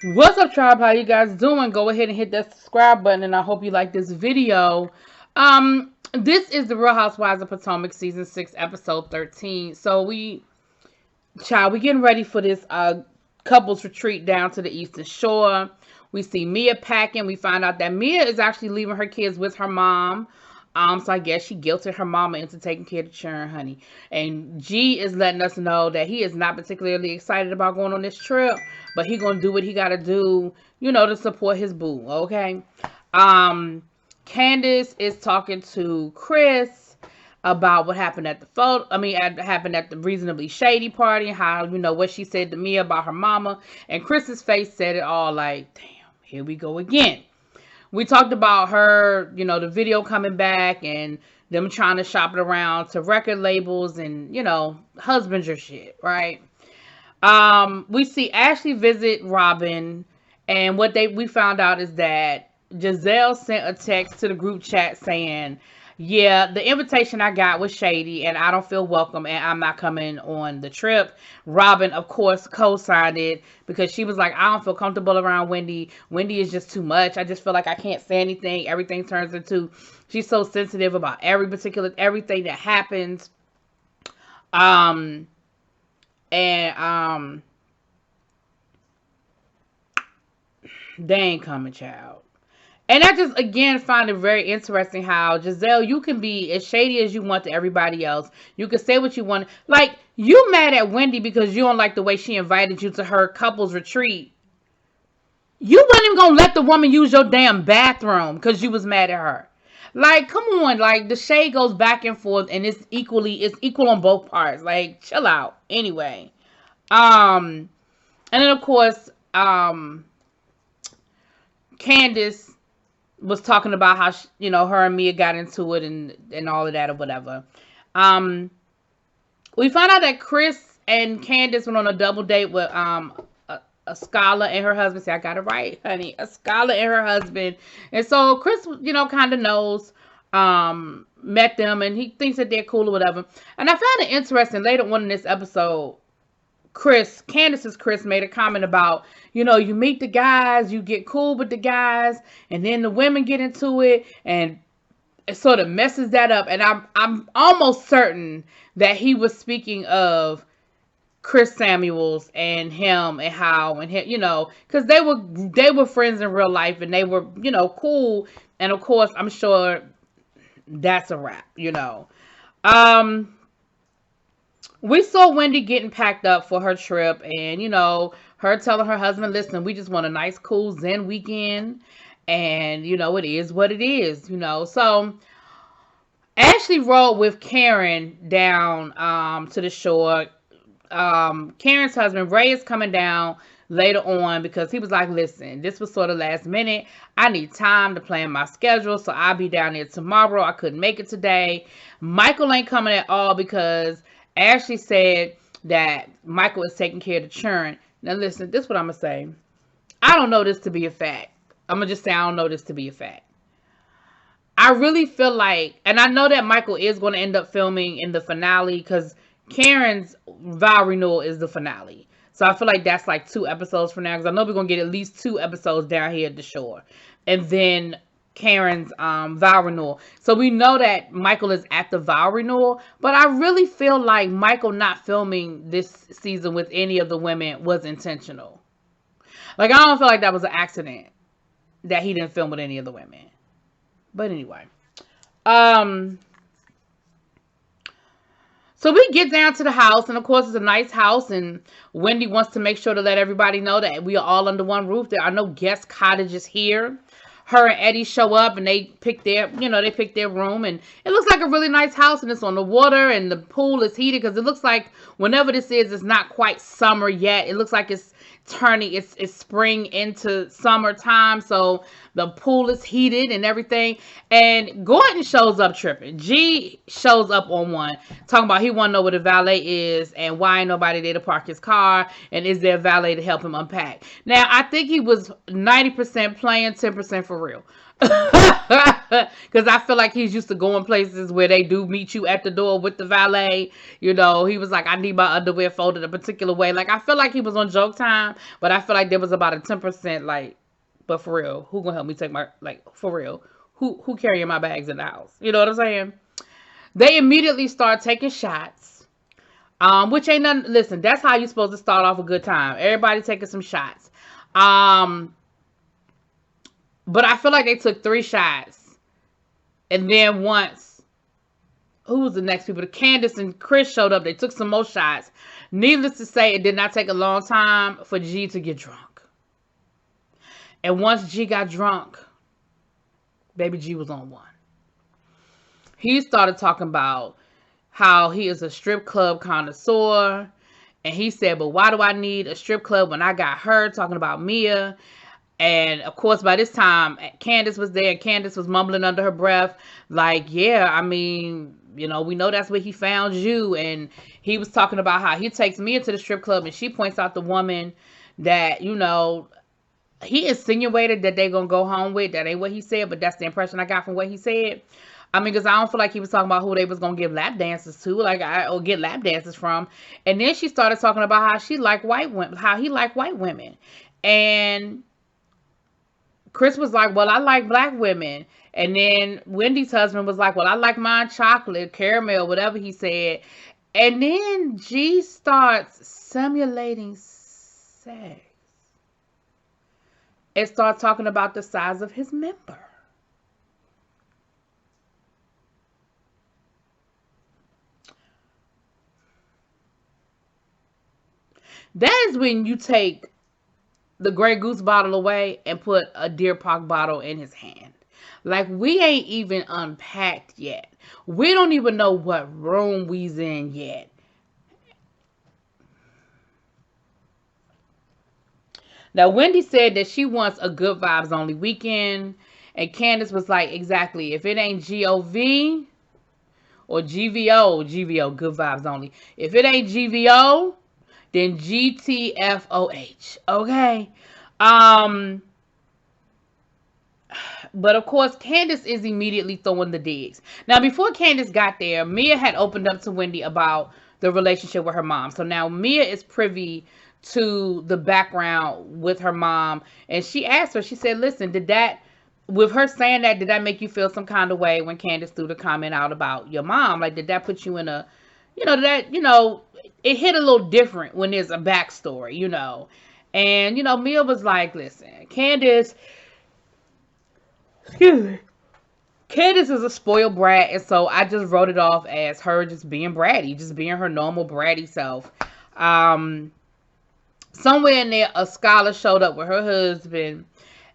What's up, tribe? How you guys doing? Go ahead and hit that subscribe button, and I hope you like this video. This is the Real Housewives of Potomac season 6, episode 13. So we getting ready for this couples retreat down to the Eastern Shore. We see Mia packing. We find out that Mia is actually leaving her kids with her mom. So I guess she guilted her mama into taking care of the children, honey. And G is letting us know that he is not particularly excited about going on this trip, but he gonna do what he gotta do, to support his boo. Okay. Candace is talking to Chris about what happened at the happened at the reasonably shady party, how what she said to me about her mama, and Chris's face said it all. Like, damn, here we go again. We talked about her, the video coming back and them trying to shop it around to record labels and, husbands or shit, right? We see Ashley visit Robin, and we found out is that Giselle sent a text to the group chat saying, yeah, the invitation I got was shady and I don't feel welcome and I'm not coming on the trip. Robin, of course, co-signed it because she was like, I don't feel comfortable around Wendy. Wendy is just too much. I just feel like I can't say anything. Everything turns into, she's so sensitive about everything that happens. And they ain't coming, child. And I just, again, find it very interesting how, Giselle, you can be as shady as you want to everybody else. You can say what you want. Like, you mad at Wendy because you don't like the way she invited you to her couple's retreat. You weren't even going to let the woman use your damn bathroom because you was mad at her. Like, come on. Like, the shade goes back and forth and it's equal on both parts. Like, chill out. Anyway. And then, of course, Candace was talking about how her and Mia got into it and all of that or whatever. We found out that Chris and Candace went on a double date with Escala and her husband. See, I got it right, honey. Escala and her husband. And so Chris, kind of knows, met them, and he thinks that they're cool or whatever. And I found it interesting later on in this episode, Candace's Chris made a comment about, you meet the guys, you get cool with the guys, and then the women get into it, and it sort of messes that up. And I'm almost certain that he was speaking of Chris Samuels and him and how and him, because they were friends in real life and they were, cool. And of course, I'm sure that's a wrap, We saw Wendy getting packed up for her trip and, her telling her husband, listen, we just want a nice, cool Zen weekend. And, it is what it is, So Ashley rode with Karen down to the shore. Karen's husband, Ray, is coming down later on because he was like, listen, this was sort of last minute. I need time to plan my schedule, so I'll be down there tomorrow. I couldn't make it today. Michael ain't coming at all because Ashley said that Michael is taking care of the children. Now listen, this is what I'm going to say. I don't know this to be a fact. I'm going to just say I don't know this to be a fact. I really feel like, and I know that Michael is going to end up filming in the finale because Karen's vow renewal is the finale. So I feel like that's like 2 episodes from now because I know we're going to get at least 2 episodes down here at the shore. And then Karen's vow renewal. So we know that Michael is at the vow renewal, but I really feel like Michael not filming this season with any of the women was intentional. Like, I don't feel like that was an accident that he didn't film with any of the women. But anyway. So we get down to the house, and of course it's a nice house, and Wendy wants to make sure to let everybody know that we are all under one roof. There are no guest cottages here. Her and Eddie show up and they pick their room, and it looks like a really nice house, and it's on the water, and the pool is heated because it looks like whenever this is, it's not quite summer yet. It looks like it's turning, it's spring into summertime, so the pool is heated and everything. And Gordon shows up tripping. G shows up on one, talking about he want to know what a valet is and why ain't nobody there to park his car, and is there a valet to help him unpack. Now, I think he was 90% playing, 10% for real. Because I feel like he's used to going places where they do meet you at the door with the valet. You know, he was like, I need my underwear folded a particular way. Like, I feel like he was on joke time, but I feel like there was about a 10%, like, but for real, who gonna help me take my, like, for real, who carrying my bags in the house? You know what I'm saying? They immediately start taking shots. Which ain't nothing. Listen, that's how you supposed to start off a good time. Everybody taking some shots. But I feel like they took 3 shots. And then once, who was the next people? Candace and Chris showed up. They took some more shots. Needless to say, it did not take a long time for G to get drunk. And once G got drunk, baby G was on one. He started talking about how he is a strip club connoisseur. And he said, but why do I need a strip club when I got her? Talking about Mia. And of course, by this time, Candace was there. Candace was mumbling under her breath, like, yeah, I mean, you know, we know that's where he found you. And he was talking about how he takes Mia to the strip club, and she points out the woman that, you know, he insinuated that they're going to go home with. That ain't what he said, but that's the impression I got from what he said. I mean, because I don't feel like he was talking about who they was going to give lap dances to, or get lap dances from. And then she started talking about how she liked white women, how he liked white women. And Chris was like, well, I like black women. And then Wendy's husband was like, well, I like mine chocolate, caramel, whatever he said. And then G starts simulating sex. And starts talking about the size of his member. That is when you take the Grey Goose bottle away and put a Deer Park bottle in his hand. Like, we ain't even unpacked yet. We don't even know what room we's in yet. Now, Wendy said that she wants a good vibes only weekend. And Candace was like, exactly. If it ain't GOV or GVO, good vibes only. If it ain't GVO, then GTFOH. Okay. But of course, Candace is immediately throwing the digs. Now, before Candace got there, Mia had opened up to Wendy about the relationship with her mom. So now Mia is privy to the background with her mom. And she asked her, she said, listen, with her saying that, did that make you feel some kind of way when Candace threw the comment out about your mom? Like, did that put you in a, it hit a little different when there's a backstory, And, Mia was like, listen, Candace is a spoiled brat, and so I just wrote it off as her just being bratty, just being her normal bratty self. Somewhere in there, a scholar showed up with her husband,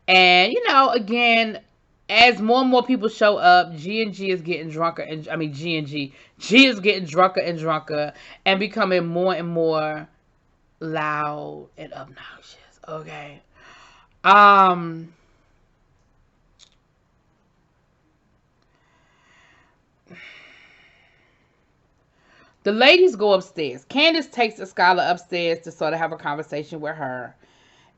and, again, as more and more people show up, G is getting drunker, G is getting drunker and drunker, and becoming more and more loud and obnoxious, okay? The ladies go upstairs. Candace takes the scholar upstairs to sort of have a conversation with her.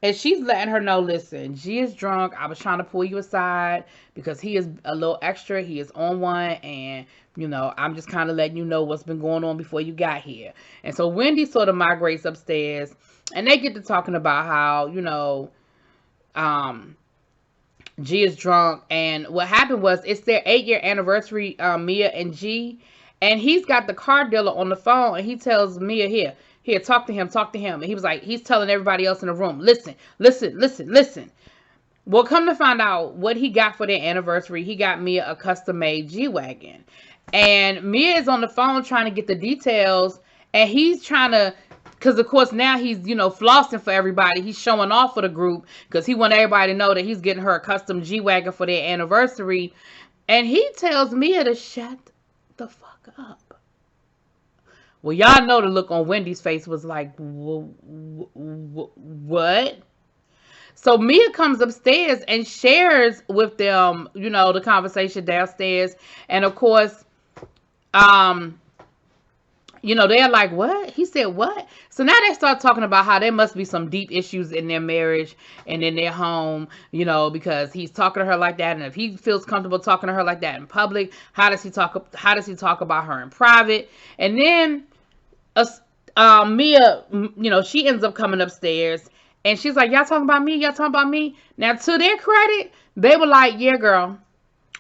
And she's letting her know, listen, G is drunk. I was trying to pull you aside because he is a little extra. He is on one. And, I'm just kind of letting you know what's been going on before you got here. And so Wendy sort of migrates upstairs. And they get to talking about how, G is drunk. And what happened was it's their 8-year anniversary, Mia and G. And he's got the car dealer on the phone, and he tells Mia, here, talk to him. And he was like, he's telling everybody else in the room, listen. Well, come to find out what he got for their anniversary. He got Mia a custom-made G-Wagon. And Mia is on the phone trying to get the details, and he's trying to, because, of course, now he's, flossing for everybody. He's showing off for the group because he wants everybody to know that he's getting her a custom G-Wagon for their anniversary. And he tells Mia to shut the fuck up. Well, y'all know the look on Wendy's face was like, what? So Mia comes upstairs and shares with them, the conversation downstairs. And of course, They're like, what? He said, what? So now they start talking about how there must be some deep issues in their marriage and in their home, because he's talking to her like that. And if he feels comfortable talking to her like that in public, how does he talk about her in private? And then Mia, she ends up coming upstairs and she's like, y'all talking about me? Y'all talking about me? Now, to their credit, they were like, yeah, girl,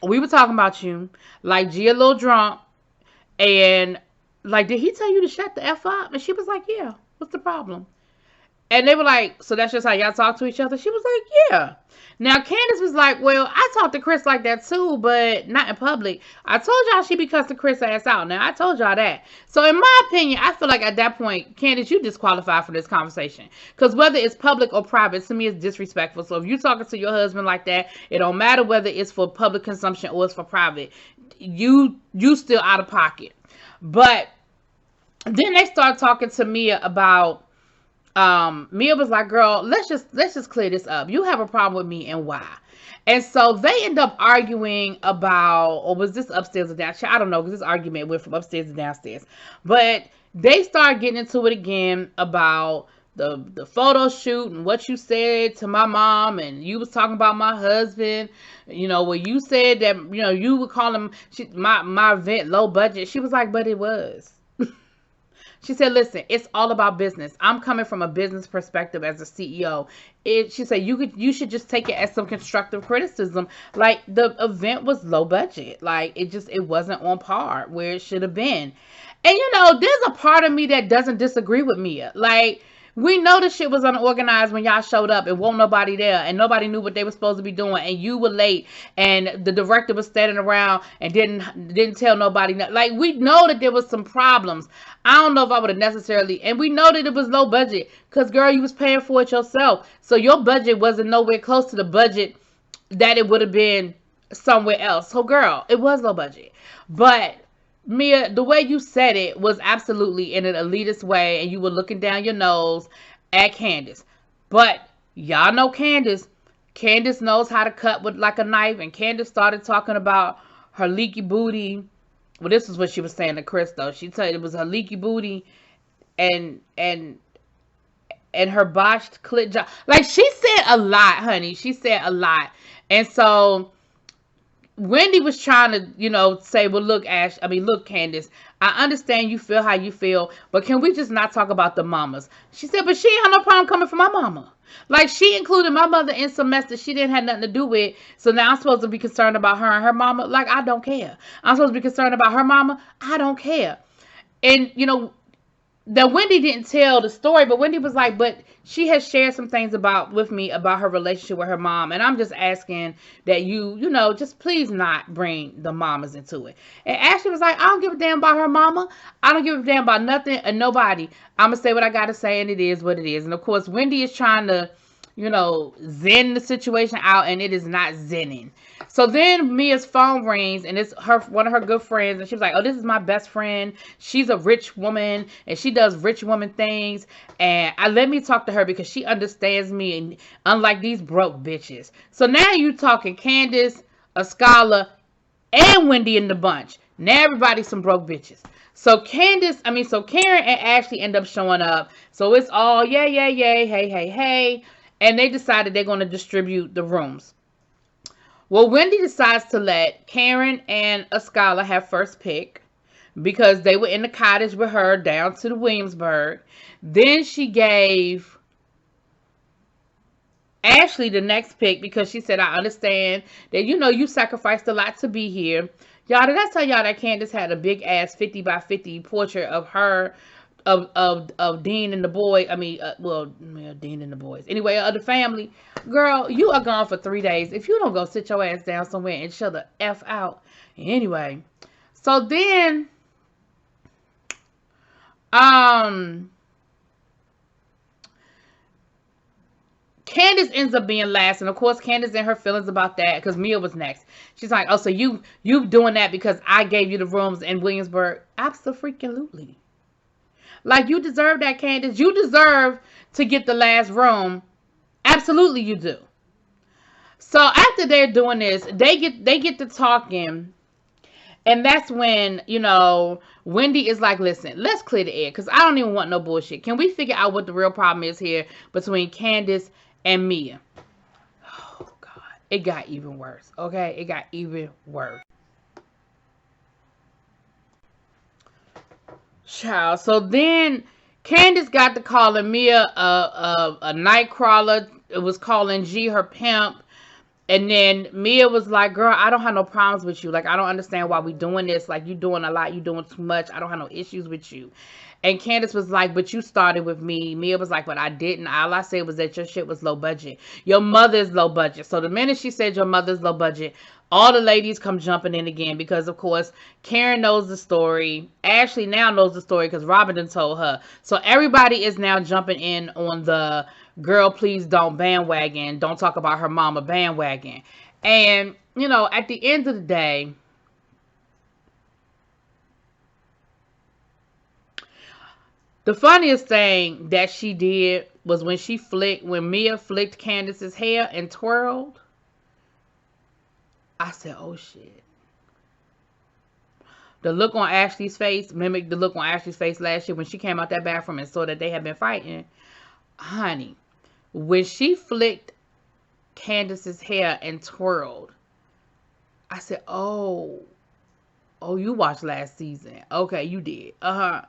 we were talking about you. Like, G a little drunk. And like, did he tell you to shut the F up? And she was like, yeah, what's the problem? And they were like, so that's just how y'all talk to each other? She was like, yeah. Now, Candace was like, well, I talked to Chris like that too, but not in public. I told y'all she be cussing Chris ass out. Now, I told y'all that. So, in my opinion, I feel like at that point, Candace, you disqualified for this conversation. Because whether it's public or private, to me, it's disrespectful. So, if you're talking to your husband like that, it don't matter whether it's for public consumption or it's for private. You still out of pocket. But then they start talking to Mia about Mia was like, girl, let's just clear this up. You have a problem with me and why? And so they end up arguing about, or was this upstairs or downstairs? I don't know, because this argument went from upstairs to downstairs. But they start getting into it again about the photo shoot and what you said to my mom, and you was talking about my husband, where you said that, you would call him my event low budget. She was like, but it was. She said, listen, it's all about business. I'm coming from a business perspective as a CEO. She said, you should just take it as some constructive criticism. Like, the event was low budget. Like, it wasn't on par where it should have been. And, there's a part of me that doesn't disagree with Mia. Like, we know the shit was unorganized when y'all showed up and wasn't nobody there and nobody knew what they were supposed to be doing and you were late and the director was standing around and didn't tell nobody. Like, we know that there was some problems. I don't know if I would have necessarily, and we know that it was low budget because, girl, you was paying for it yourself. So your budget wasn't nowhere close to the budget that it would have been somewhere else. So, girl, it was low budget. But Mia, the way you said it was absolutely in an elitist way, and you were looking down your nose at Candace. But y'all know Candace. Candace knows how to cut with like a knife, and Candace started talking about her leaky booty. Well, this is what she was saying to Chris, though. She said it was her leaky booty and her botched clit job. Like, she said a lot, honey. She said a lot. And so Wendy was trying to, say, well, look, Candace, I understand you feel how you feel, but can we just not talk about the mamas? She said, but she ain't had no problem coming from my mama. Like, she included my mother in some mess that she didn't have nothing to do with. So now I'm supposed to be concerned about her and her mama? Like, I don't care. I'm supposed to be concerned about her mama? I don't care. And, that Wendy didn't tell the story, but Wendy was like, but she has shared some things with me about her relationship with her mom. And I'm just asking that you just please not bring the mamas into it. And Ashley was like, I don't give a damn about her mama. I don't give a damn about nothing and nobody. I'm going to say what I got to say, and it is what it is. And of course, Wendy is trying to, zen the situation out, and it is not zenning. So then Mia's phone rings, and it's one of her good friends, and she was like, oh, this is my best friend. She's a rich woman, and she does rich woman things, and let me talk to her because she understands me, and unlike these broke bitches. So now you talking Candace, Escala, and Wendy in the bunch. Now everybody's some broke bitches. So Karen and Ashley end up showing up. So it's all yay, yay, yay, hey, hey, hey. And they decided they're going to distribute the rooms. Well, Wendy decides to let Karen and Escala have first pick because they were in the cottage with her down to the Williamsburg. Then she gave Ashley the next pick because she said, I understand that, you sacrificed a lot to be here. Y'all, did I tell y'all that Candace had a big ass 50 by 50 portrait of her, of Dean and the boy? Dean and the boys. Anyway, of the family. Girl, you are gone for 3 days. If you don't go sit your ass down somewhere and chill the F out. Anyway. So then, Candace ends up being last, and of course Candace in her feelings about that because Mia was next. She's like, oh, so you doing that because I gave you the rooms in Williamsburg? Absolutely. Like, you deserve that, Candace. You deserve to get the last room. Absolutely you do. So after they're doing this, they get to talking, And that's when, Wendy is like, listen, let's clear the air because I don't even want no bullshit. Can we figure out what the real problem is here between Candace and Mia? Oh, God. It got even worse, okay? It got even worse. Child. So then Candace got to calling Mia a night crawler. It was calling G her pimp. And then Mia was like, girl, I don't have no problems with you. Like, I don't understand why we doing this. Like, you doing a lot. You doing too much. I don't have no issues with you. And Candace was like, but you started with me. Mia was like, but I didn't. All I said was that your shit was low budget. Your mother's low budget. So the minute she said your mother's low budget, all the ladies come jumping in again because, of course, Karen knows the story. Ashley now knows the story because Robin done told her. So everybody is now jumping in on the girl, please don't bandwagon. Don't talk about her mama bandwagon. And, at the end of the day, the funniest thing that she did was when Mia flicked Candace's hair and twirled. I said, oh shit. The look on Ashley's face mimicked the look on Ashley's face last year when she came out that bathroom and saw that they had been fighting. Honey, when she flicked Candace's hair and twirled, I said, oh, you watched last season. Okay, you did. And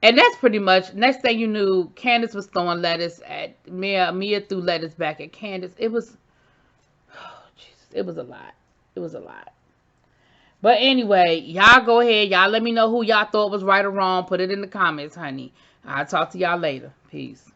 that's pretty much, next thing you knew, Candace was throwing lettuce at Mia. Mia threw lettuce back at Candace. It was, oh, Jesus, it was a lot. It was a lot. But anyway, y'all go ahead. Y'all let me know who y'all thought was right or wrong. Put it in the comments, honey. I'll talk to y'all later. Peace.